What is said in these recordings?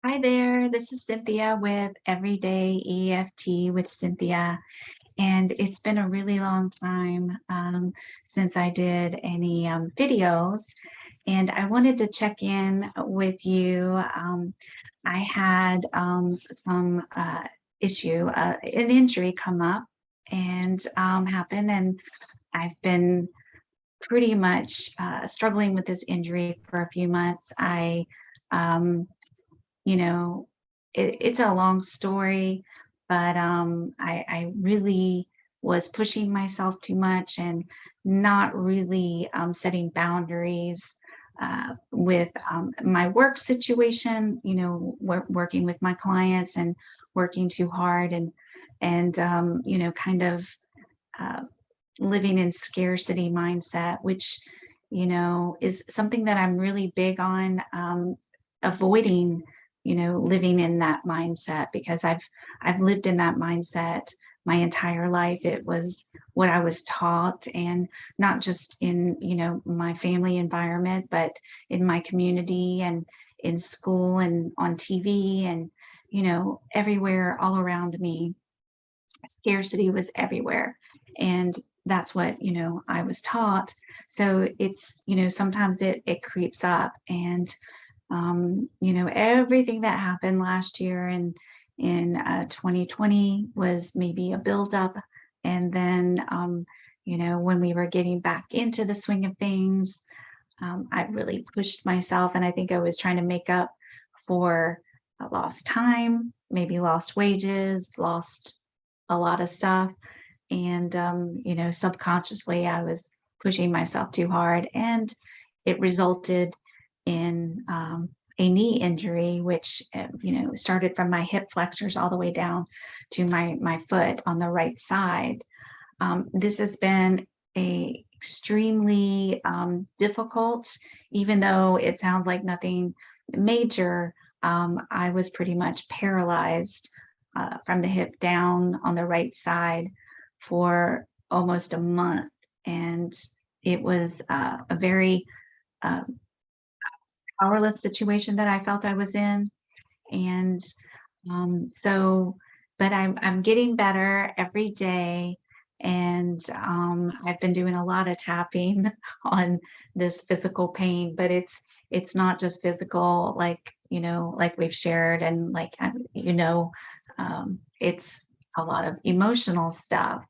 Hi there, this is Cynthia with Everyday EFT with Cynthia. And it's been a really long time since I did any videos. And I wanted to check in with you. I had some an injury come up and happen. And I've been pretty much struggling with this injury for a few months. Um, you know, it's a long story, but I really was pushing myself too much and not really setting boundaries with my work situation. Working with my clients and working too hard and kind of uh, living in scarcity mindset, which is something that I'm really big on avoiding, living in that mindset because I've lived in that mindset my entire life. It was what I was taught, and not just in, my family environment, but in my community and in school and on TV and, everywhere all around me. Scarcity was everywhere. And that's what, I was taught. So it's, sometimes it creeps up. And everything that happened last year and in 2020 was maybe a buildup. And then, when we were getting back into the swing of things, I really pushed myself. And I think I was trying to make up for lost time, maybe lost wages, lost a lot of stuff. And, subconsciously, I was pushing myself too hard. And it resulted in a knee injury, which started from my hip flexors all the way down to my foot on the right side. This has been a extremely difficult, even though it sounds like nothing major. I was pretty much paralyzed from the hip down on the right side for almost a month, and it was a very uh, powerless situation that I felt I was in. And so, but I'm getting better every day, and I've been doing a lot of tapping on this physical pain. But it's not just physical, like like we've shared, and like it's a lot of emotional stuff.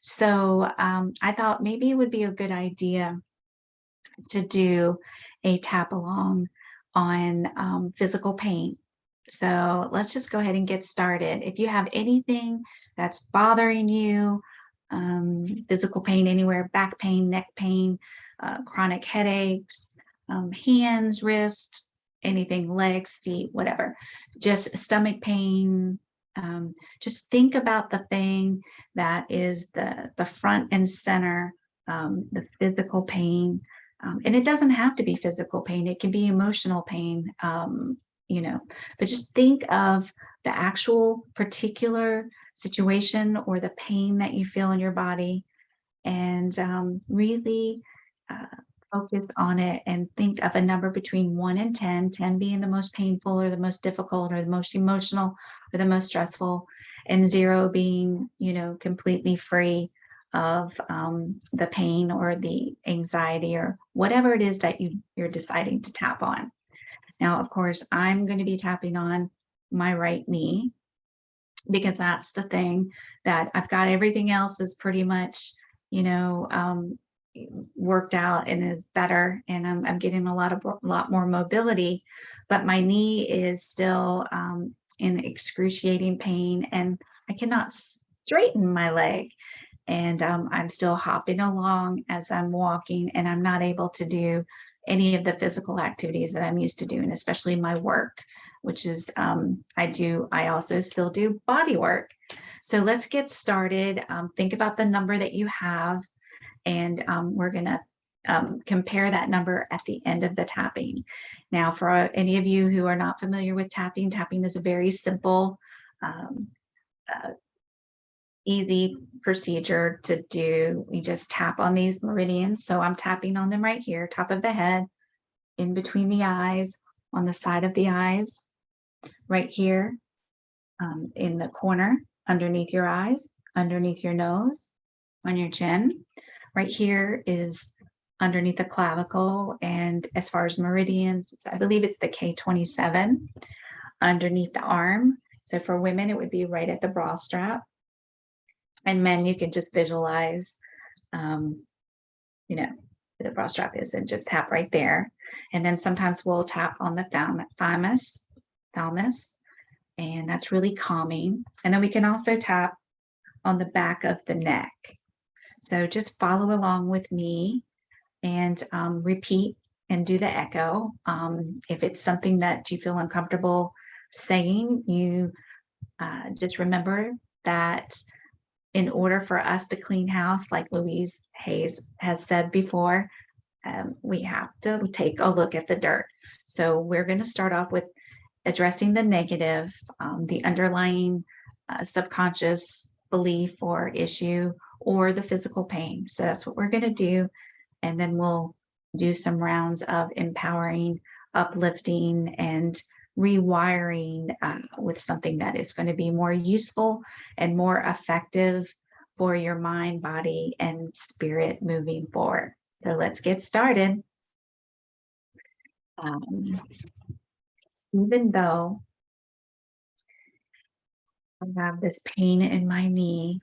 So I thought maybe it would be a good idea to do a tap along on physical pain. So let's just go ahead and get started. If you have anything that's bothering you, physical pain anywhere, back pain, neck pain, chronic headaches, hands, wrists, anything, legs, feet, whatever, just stomach pain. Just think about the thing that is the front and center, the physical pain. And it doesn't have to be physical pain, it can be emotional pain, you know, but just think of the actual particular situation or the pain that you feel in your body, and really uh, focus on it and think of a number between 1 and 10, 10 being the most painful or the most difficult or the most emotional or the most stressful, and 0 being, completely free of the pain or the anxiety or whatever it is that you're deciding to tap on. Now, of course, I'm going to be tapping on my right knee because that's the thing that I've got. Everything else is pretty much, you know, um, worked out and is better, and I'm getting a lot more mobility, but my knee is still in excruciating pain, and I cannot straighten my leg. And I'm still hopping along as I'm walking, and I'm not able to do any of the physical activities that I'm used to doing, especially my work, which is I also still do body work. So let's get started. Think about the number that you have, and we're going to compare that number at the end of the tapping. Now, for any of you who are not familiar with tapping, tapping is a very simple, um, uh, easy procedure to do. We just tap on these meridians. So I'm tapping on them right here, top of the head, in between the eyes, on the side of the eyes, right here in the corner, underneath your eyes, underneath your nose, on your chin. Right here is underneath the clavicle. And as far as meridians, I believe it's the K27 underneath the arm. So for women, it would be right at the bra strap. And men, you can just visualize, um, you know, the bra strap is and just tap right there. And then sometimes we'll tap on the thalamus, and that's really calming. And then we can also tap on the back of the neck. So just follow along with me and repeat and do the echo. If it's something that you feel uncomfortable saying, you just remember that in order for us to clean house, like Louise Hayes has said before, we have to take a look at the dirt. So we're going to start off with addressing the negative, the underlying subconscious belief or issue, or the physical pain. So that's what we're going to do. And then we'll do some rounds of empowering, uplifting, and rewiring with something that is going to be more useful and more effective for your mind, body, and spirit moving forward. So let's get started. Um, Even though I have this pain in my knee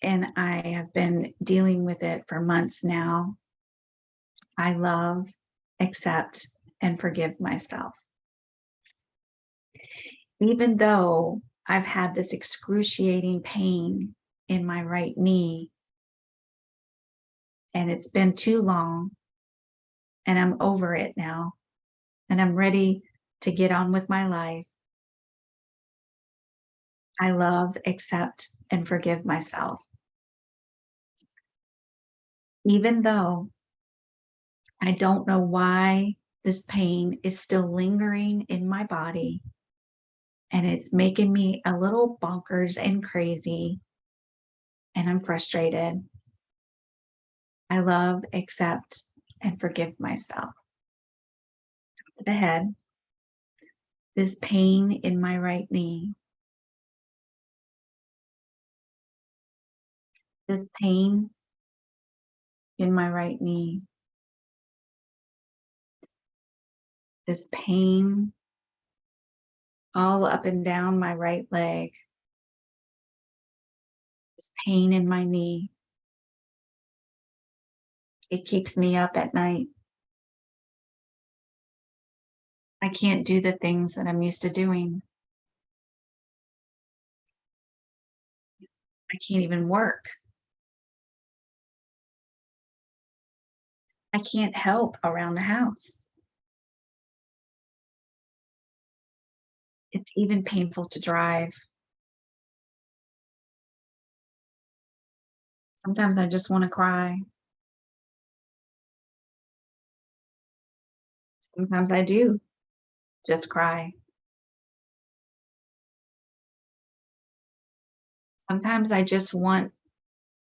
and I have been dealing with it for months now, I love, accept, and forgive myself. Even though I've had this excruciating pain in my right knee and it's been too long and I'm over it now and I'm ready to get on with my life, I love, accept, and forgive myself. Even though I don't know why this pain is still lingering in my body and it's making me a little bonkers and crazy and I'm frustrated. I love, accept, and forgive myself. The head, this pain in my right knee, this pain in my right knee, this pain all up and down my right leg, this pain in my knee. It keeps me up at night. I can't do the things that I'm used to doing. I can't even work. I can't help around the house. It's even painful to drive. Sometimes I just want to cry. Sometimes I do just cry. Sometimes I just want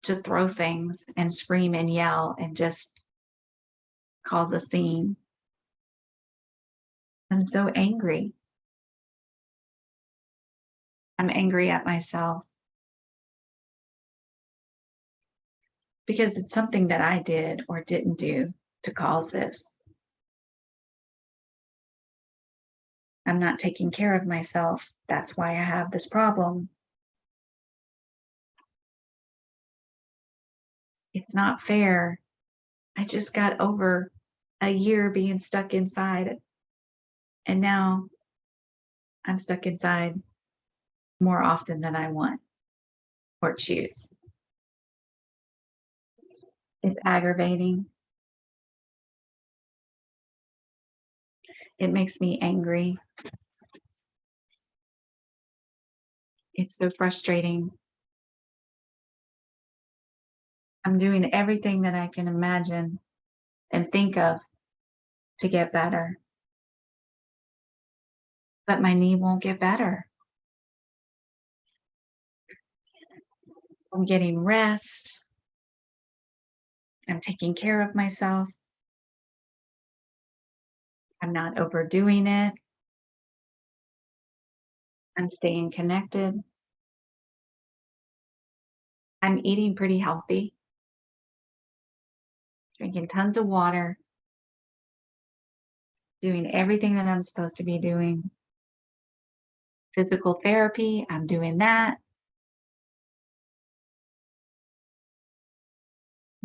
to throw things and scream and yell and just cause a scene. I'm so angry. I'm angry at myself because it's something that I did or didn't do to cause this. I'm not taking care of myself. That's why I have this problem. It's not fair. I just got over a year being stuck inside, and now I'm stuck inside more often than I want or choose. It's aggravating. It makes me angry. It's so frustrating. I'm doing everything that I can imagine and think of to get better, but my knee won't get better. I'm getting rest. I'm taking care of myself. I'm not overdoing it. I'm staying connected. I'm eating pretty healthy, drinking tons of water, doing everything that I'm supposed to be doing. Physical therapy, I'm doing that,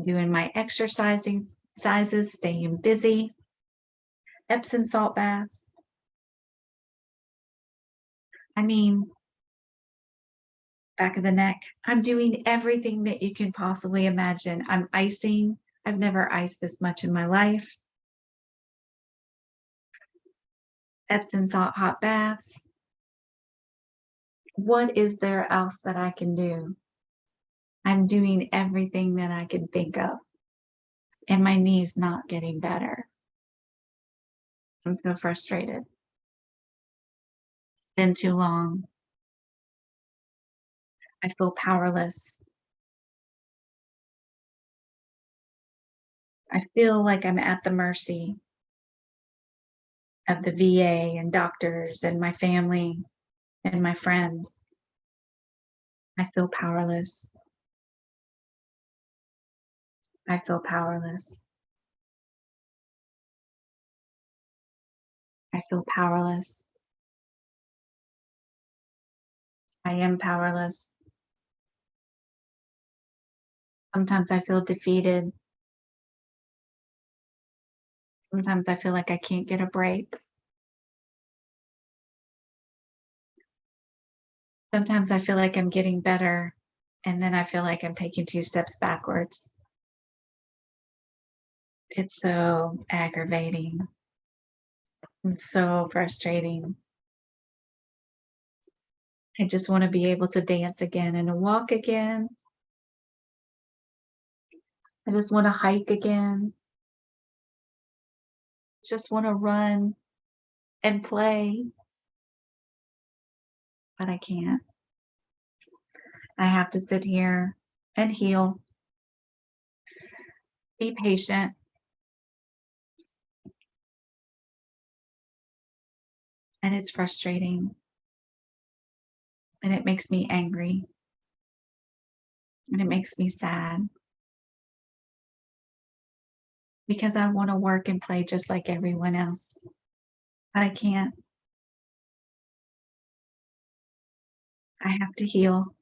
doing my exercising sizes, staying busy, Epsom salt baths. I mean, back of the neck. I'm doing everything that you can possibly imagine. I'm icing. I've never iced this much in my life. Epsom salt hot baths. What is there else that I can do? I'm doing everything that I can think of, and my knee's not getting better. I'm so frustrated. Been too long. I feel powerless. I feel like I'm at the mercy of the VA and doctors and my family and my friends. I feel powerless. I feel powerless. I feel powerless. I am powerless. Sometimes I feel defeated. Sometimes I feel like I can't get a break. Sometimes I feel like I'm getting better, and then I feel like I'm taking 2 steps backwards. It's so aggravating and so frustrating. I just wanna be able to dance again and to walk again. I just wanna hike again. Just wanna run and play, but I can't. I have to sit here and heal, be patient, and it's frustrating, and it makes me angry, and it makes me sad because I wanna work and play just like everyone else, but I can't. I have to heal.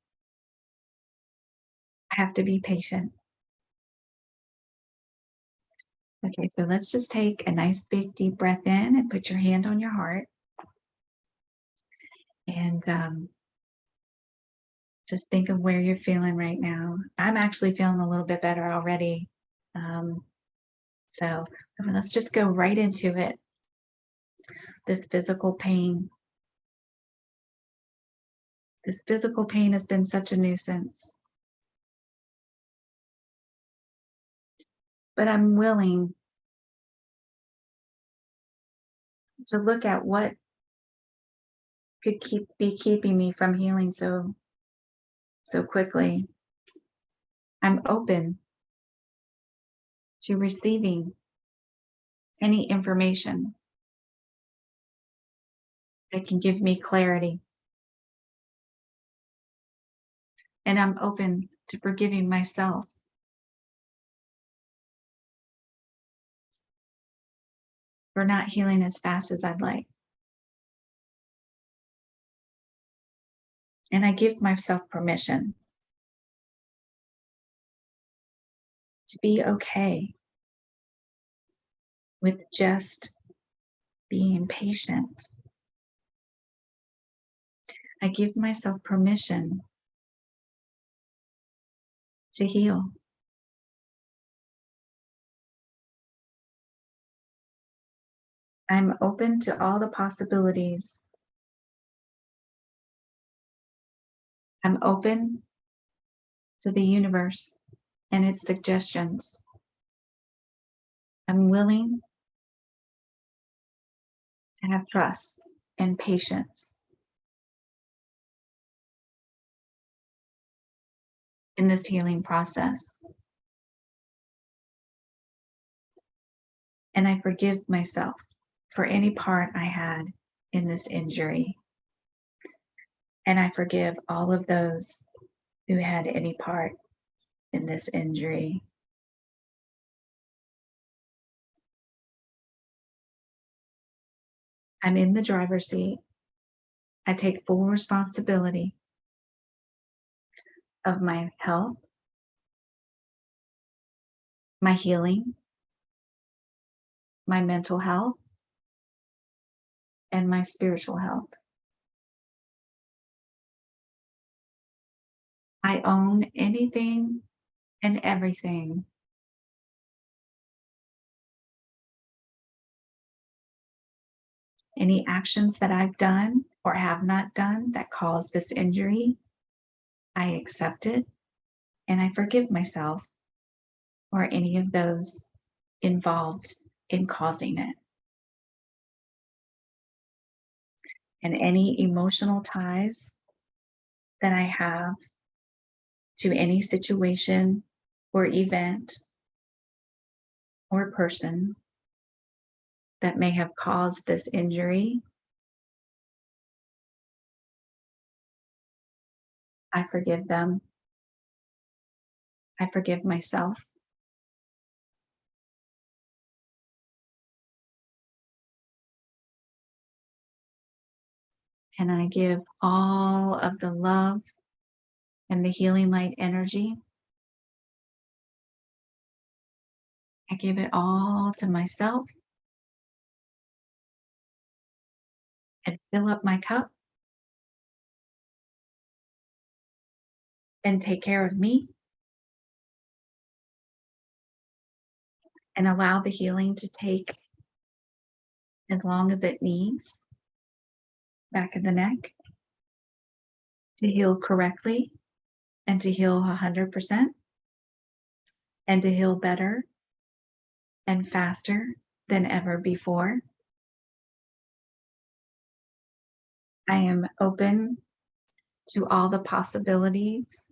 I have to be patient. Okay, so let's just take a nice big deep breath in and put your hand on your heart and just think of where you're feeling right now. I'm actually feeling a little bit better already. Um, so let's just go right into it. This physical pain. This physical pain has been such a nuisance, but I'm willing to look at what could be keeping me from healing so quickly. I'm open to receiving any information that can give me clarity. And I'm open to forgiving myself for not healing as fast as I'd like. And I give myself permission to be okay with just being patient. I give myself permission to heal. I'm open to all the possibilities. I'm open to the universe and its suggestions. I'm willing to have trust and patience in this healing process. And I forgive myself for any part I had in this injury. And I forgive all of those who had any part in this injury. I'm in the driver's seat. I take full responsibility of my health, my healing, my mental health, and my spiritual health. I own anything and everything. Any actions that I've done or have not done that caused this injury, I accept it and I forgive myself or any of those involved in causing it. And any emotional ties that I have to any situation or event or person that may have caused this injury, I forgive them. I forgive myself. And I give all of the love and the healing light energy. I give it all to myself and fill up my cup and take care of me and allow the healing to take as long as it needs. Back of the neck to heal correctly and to heal 100% and to heal better and faster than ever before. I am open to all the possibilities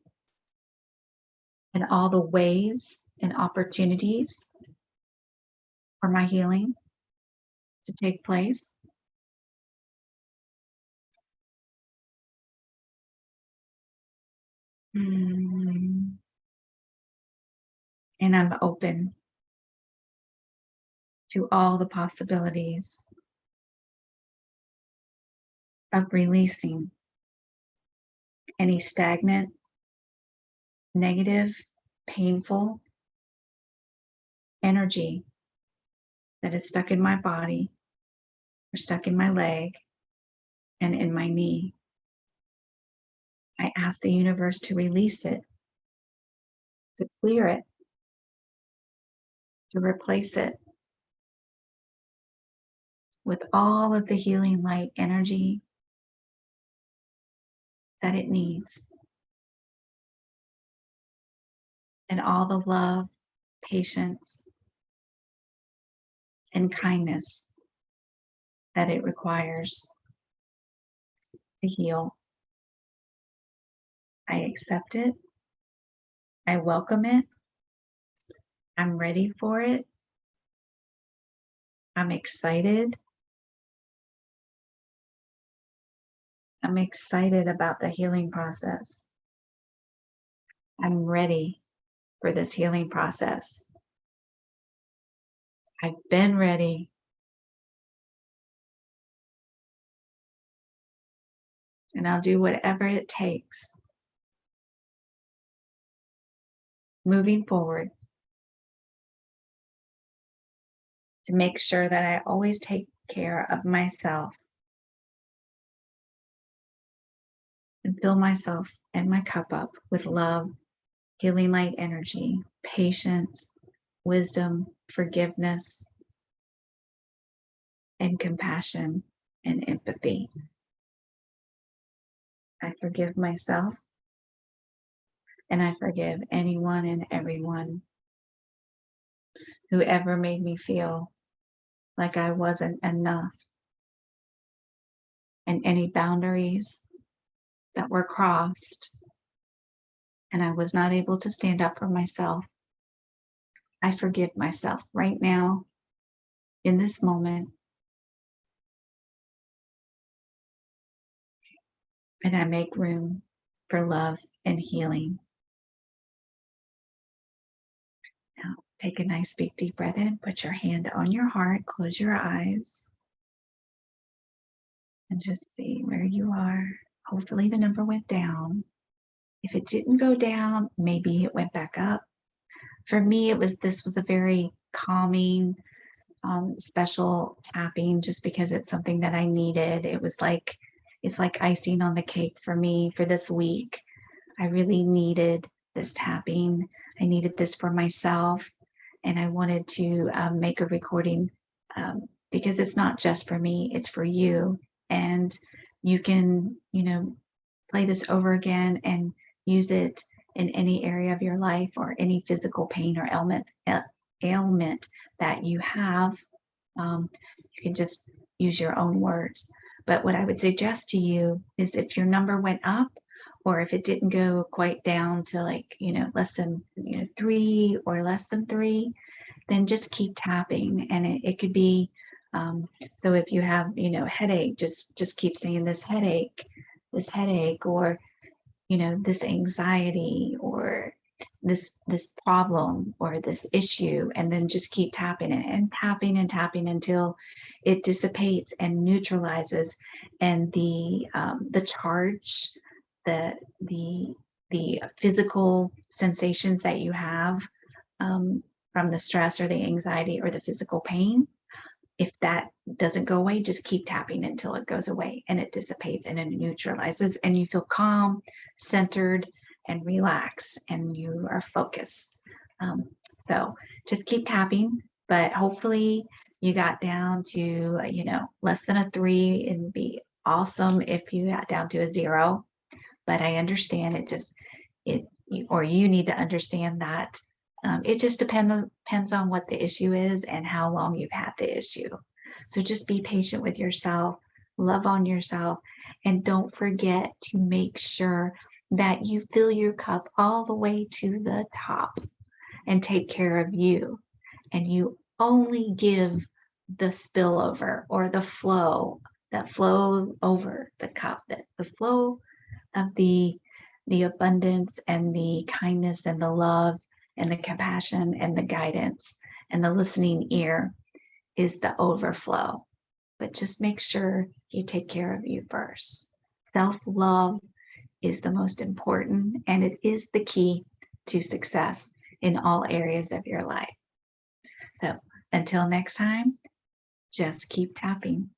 and all the ways and opportunities for my healing to take place. Mm. And I'm open to all the possibilities of releasing any stagnant, negative, painful energy that is stuck in my body or stuck in my leg and in my knee. I ask the universe to release it, to clear it, to replace it with all of the healing light energy that it needs and all the love, patience, and kindness that it requires to heal. I accept it. I welcome it. I'm ready for it. I'm excited. I'm excited about the healing process. I'm ready for this healing process. I've been ready. And I'll do whatever it takes moving forward to make sure that I always take care of myself and fill myself and my cup up with love, healing light energy, patience, wisdom, forgiveness, and compassion and empathy. I forgive myself and I forgive anyone and everyone who ever made me feel like I wasn't enough, and any boundaries that were crossed and I was not able to stand up for myself. I forgive myself right now in this moment. and I make room for love and healing. Now, take a nice big deep breath in, put your hand on your heart, close your eyes, and just see where you are. Hopefully, the number went down. If it didn't go down, maybe it went back up. For me, this was a very calming, special tapping, just because it's something that I needed. It's like icing on the cake for me for this week. I really needed this tapping. I needed this for myself, and I wanted to make a recording, because it's not just for me, it's for you. And you can, play this over again and use it in any area of your life or any physical pain or ailment that you have. You can just use your own words. But what I would suggest to you is, if your number went up, or if it didn't go quite down to, like, less than 3 or less than 3, then just keep tapping. And it could be, so if you have headache, just keep saying this headache, or this anxiety, or this problem, or this issue, and then just keep tapping it and tapping and tapping until it dissipates and neutralizes, and the charge, the the the physical sensations that you have, from the stress or the anxiety or the physical pain, if that doesn't go away, just keep tapping until it goes away and it dissipates and it neutralizes, and you feel calm, centered, and relaxed, and you are focused. Um, so just keep tapping, but hopefully you got down to, less than a 3. It'd be awesome if you got down to a 0, but I understand or you need to understand that, it just depends on what the issue is and how long you've had the issue. So just be patient with yourself, love on yourself, and don't forget to make sure that you fill your cup all the way to the top, and take care of you. And you only give the spillover, or the flow that flow over the cup, that the flow of the abundance and the kindness and the love and the compassion and the guidance and the listening ear is the overflow. But just make sure you take care of you first. Self-love is the most important, and it is the key to success in all areas of your life. So until next time, just keep tapping.